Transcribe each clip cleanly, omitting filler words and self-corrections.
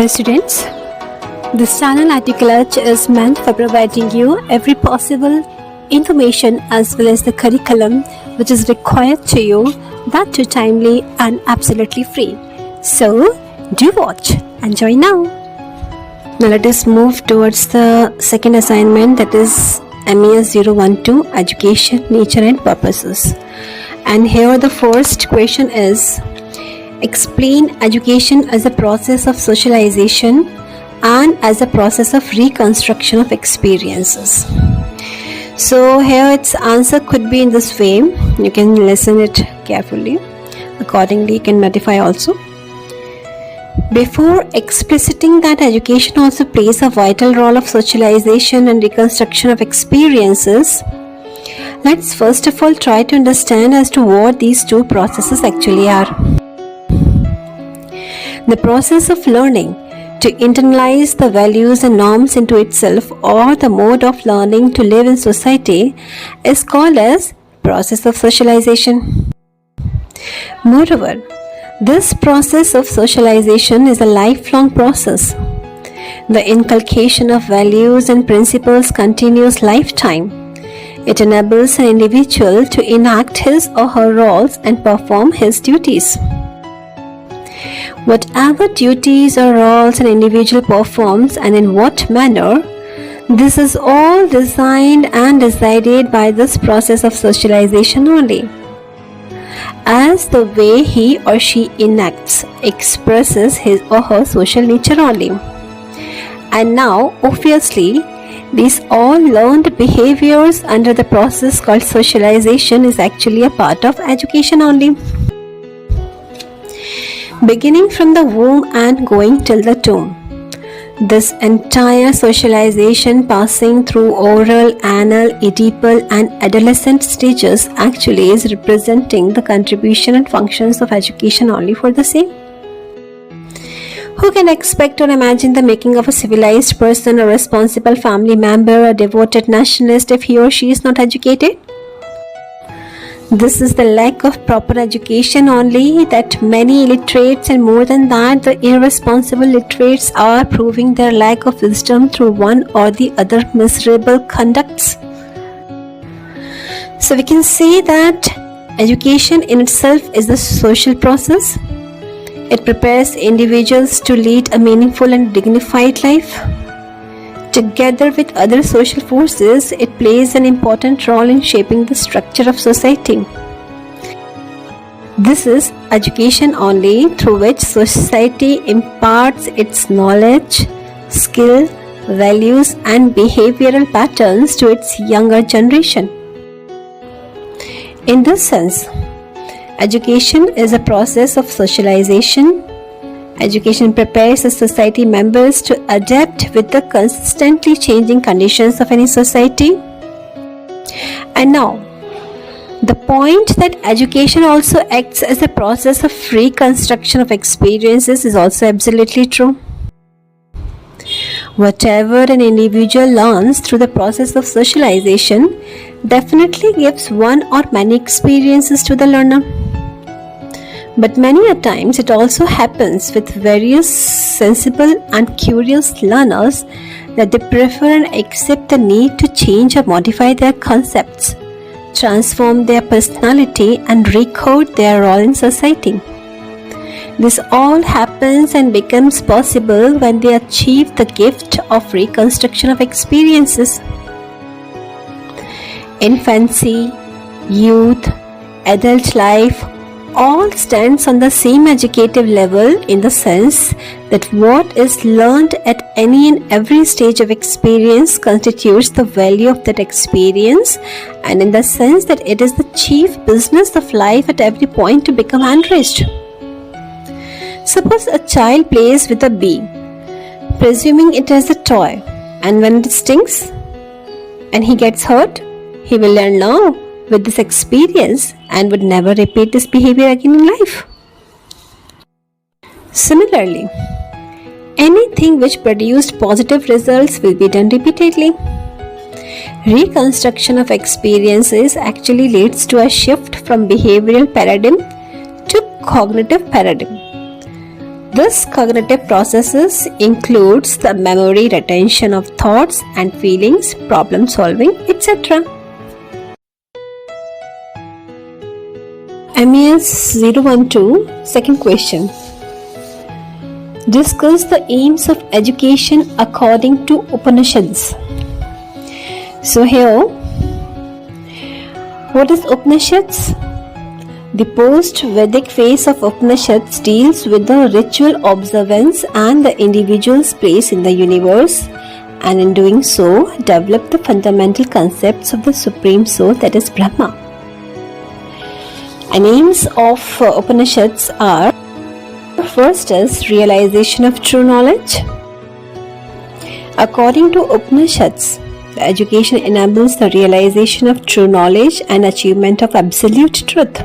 Students, this channel Articulate is meant for providing you every possible information as well as the curriculum which is required to you, that too timely and absolutely free. So, do watch. Enjoy now. Now let us move towards the second assignment, that is MES 012 Education, Nature and Purposes. And here the first question is: explain education as a process of socialization and as a process of reconstruction of experiences. So here its answer could be in this way. You can listen it carefully. Accordingly, you can modify also. Before expliciting that education also plays a vital role of socialization and reconstruction of experiences, let's first of all try to understand as to what these two processes actually are. The process of learning to internalize the values and norms into itself, or the mode of learning to live in society, is called as process of socialization. Moreover, this process of socialization is a lifelong process. The inculcation of values and principles continues lifetime. It enables an individual to enact his or her roles and perform his duties. Whatever duties or roles an individual performs and in what manner, this is all designed and decided by this process of socialization only, as the way he or she enacts, expresses his or her social nature only. And now, obviously, these all learned behaviors under the process called socialization is actually a part of education only. Beginning from the womb and going till the tomb, this entire socialization passing through oral, anal, oedipal and adolescent stages actually is representing the contribution and functions of education only for the same. Who can expect or imagine the making of a civilized person, a responsible family member, a devoted nationalist if he or she is not educated? This is the lack of proper education only that many illiterates, and more than that, the irresponsible literates, are proving their lack of wisdom through one or the other miserable conducts. So we can say that education in itself is a social process. It prepares individuals to lead a meaningful and dignified life. Together with other social forces, it plays an important role in shaping the structure of society. This is education only through which society imparts its knowledge, skill, values and behavioral patterns to its younger generation. In this sense, education is a process of socialization. Education prepares the society members to adapt with the constantly changing conditions of any society. And now, the point that education also acts as a process of reconstruction of experiences is also absolutely true. Whatever an individual learns through the process of socialization definitely gives one or many experiences to the learner. But many a times it also happens with various sensible and curious learners that they prefer and accept the need to change or modify their concepts, transform their personality and recode their role in society. This all happens and becomes possible when they achieve the gift of reconstruction of experiences. Infancy, youth, adult life all stands on the same educative level, in the sense that what is learned at any and every stage of experience constitutes the value of that experience, and in the sense that it is the chief business of life at every point to become enriched. Suppose a child plays with a bee, presuming it as a toy, and when it stings and he gets hurt, he will learn now with this experience and would never repeat this behavior again in life. Similarly, anything which produced positive results will be done repeatedly. Reconstruction of experiences actually leads to a shift from behavioral paradigm to cognitive paradigm. This cognitive processes includes the memory, retention of thoughts and feelings, problem solving, etc. MES 012, second question. Discuss the aims of education according to Upanishads. So here, what is Upanishads? The post-Vedic phase of Upanishads deals with the ritual observance and the individual's place in the universe, and in doing so, develop the fundamental concepts of the Supreme Soul, that is Brahma. And aims of Upanishads are: first is realization of true knowledge. According to Upanishads, the education enables the realization of true knowledge and achievement of absolute truth.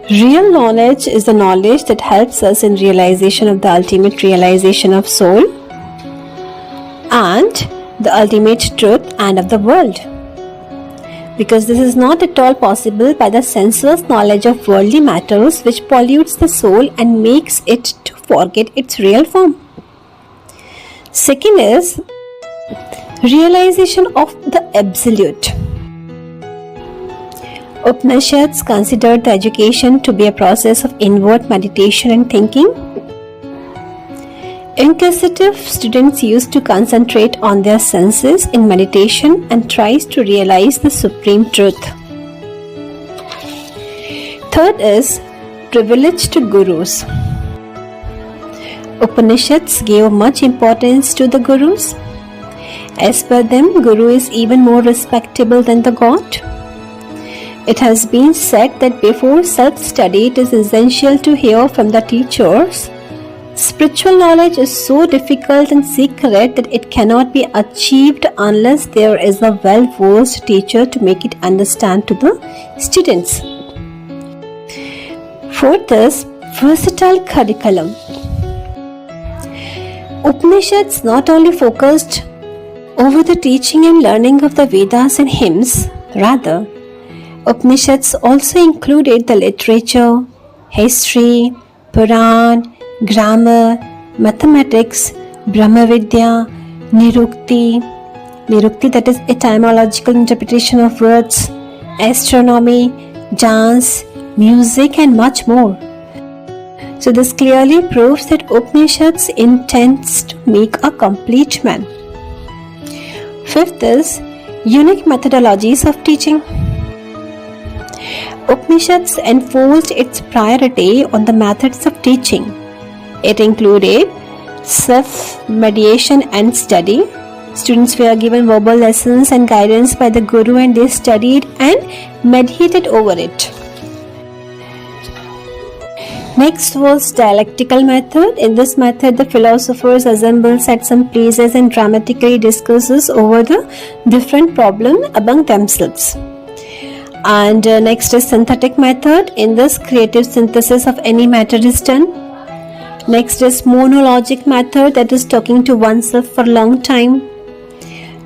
Real knowledge is the knowledge that helps us in realization of the ultimate realization of soul and the ultimate truth and of the world. Because this is not at all possible by the sensuous knowledge of worldly matters, which pollutes the soul and makes it to forget its real form. Second is realization of the absolute. Upanishads considered the education to be a process of inward meditation and thinking. Inquisitive students used to concentrate on their senses in meditation and tries to realize the supreme truth. Third is privilege to gurus. Upanishads gave much importance to the gurus. As per them, guru is even more respectable than the god. It has been said that before self-study, it is essential to hear from the teachers. Spiritual knowledge is so difficult and secret that it cannot be achieved unless there is a well-versed teacher to make it understand to the students. Fourth is versatile curriculum. Upanishads not only focused over the teaching and learning of the Vedas and hymns, rather, Upanishads also included the literature, history, Puran, grammar, mathematics, Brahma Vidya, Nirukti, that is etymological interpretation of words, astronomy, dance, music, and much more. So this clearly proves that Upanishads intends to make a complete man. Fifth is unique methodologies of teaching. Upanishads enforced its priority on the methods of teaching. It included self-mediation and study. Students were given verbal lessons and guidance by the guru, and they studied and meditated over it. Next was dialectical method. In this method, the philosophers assembles at some places and dramatically discusses over the different problem among themselves. And next is synthetic method. In this, creative synthesis of any matter is done. Next is monologic method, that is talking to oneself for a long time.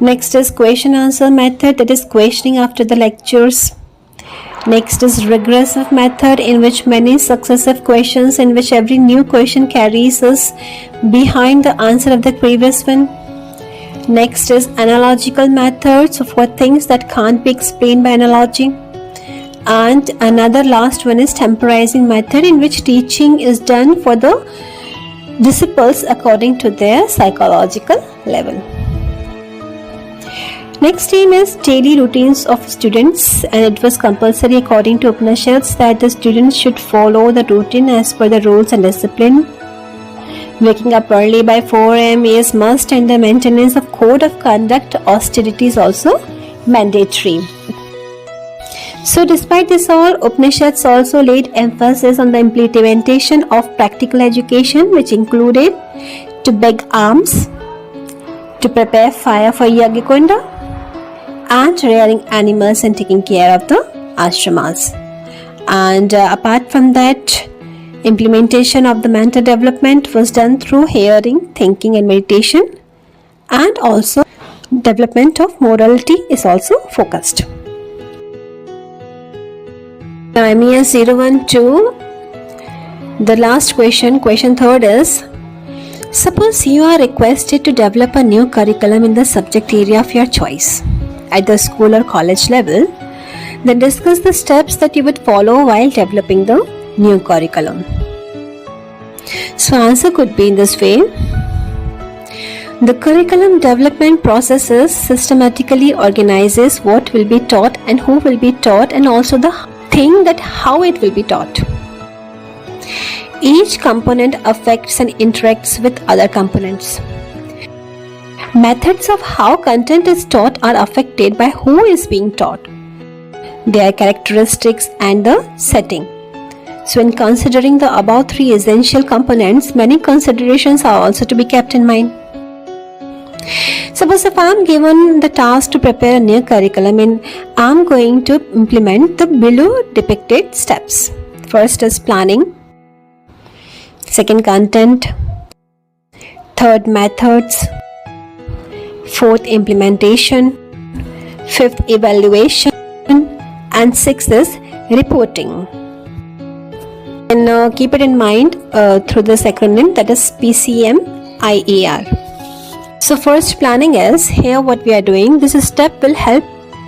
Next is question answer method, that is questioning after the lectures. Next is regressive method, in which many successive questions, in which every new question carries us behind the answer of the previous one. Next is analogical methods, for things that can't be explained by analogy. And another last one is temporizing method, in which teaching is done for the disciples according to their psychological level. Next aim is daily routines of students, and it was compulsory according to Upanishads that the students should follow the routine as per the rules and discipline. Waking up early by 4 am is must, and the maintenance of code of conduct austerity is also mandatory. So despite this all, Upanishads also laid emphasis on the implementation of practical education, which included to beg alms, to prepare fire for Yajna-kunda, and rearing animals and taking care of the ashramas. And apart from that, implementation of the mental development was done through hearing, thinking and meditation, and also development of morality is also focused. Now MES 012, The last question, question third is, suppose you are requested to develop a new curriculum in the subject area of your choice at the school or college level. Then discuss the steps that you would follow while developing the new curriculum. So answer could be in this way. The curriculum development processes systematically organizes what will be taught and who will be taught, and also the thing that how it will be taught. Each component affects and interacts with other components. Methods of how content is taught are affected by who is being taught, their characteristics and the setting. So in considering the above three essential components, many considerations are also to be kept in mind. Suppose if I am given the task to prepare a new curriculum and I am going to implement the below depicted steps. First is planning, second content, third methods, fourth implementation, fifth evaluation, and sixth is reporting. And keep it in mind through this acronym, that is PCMIER. So first, planning is here what we are doing. This step will help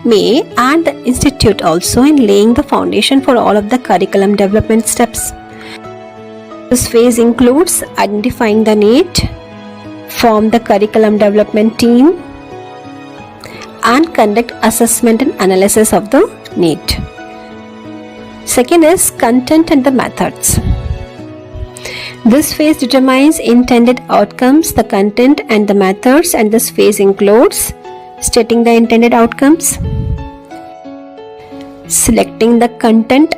me and the institute also in laying the foundation for all of the curriculum development steps. This phase includes identifying the need, form the curriculum development team, and conduct assessment and analysis of the need. Second is content and the methods. This phase determines intended outcomes, the content and the methods, and this phase includes stating the intended outcomes, selecting the content,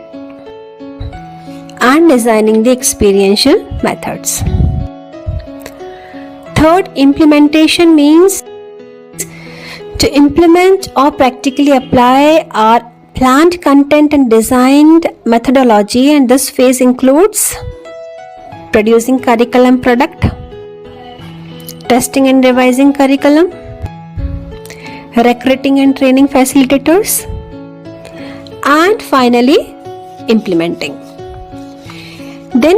and designing the experiential methods. Third, implementation means to implement or practically apply our planned content and designed methodology, and this phase includes producing curriculum product, testing and revising curriculum, recruiting and training facilitators, and finally implementing. Then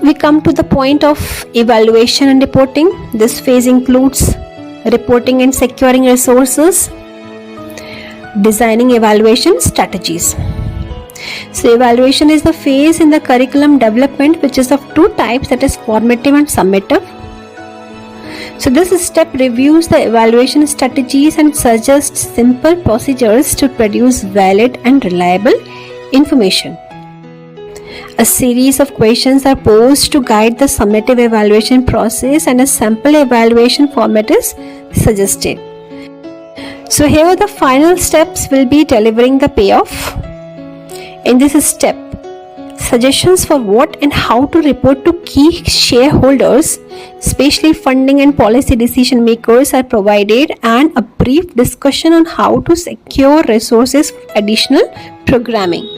we come to the point of evaluation and reporting. This phase includes reporting and securing resources, designing evaluation strategies. So evaluation is the phase in the curriculum development which is of two types, that is formative and summative. So this step reviews the evaluation strategies and suggests simple procedures to produce valid and reliable information. A series of questions are posed to guide the summative evaluation process, and a sample evaluation format is suggested. So here the final steps will be delivering the payoff. In this step, suggestions for what and how to report to key shareholders, especially funding and policy decision makers, are provided, and a brief discussion on how to secure resources for additional programming.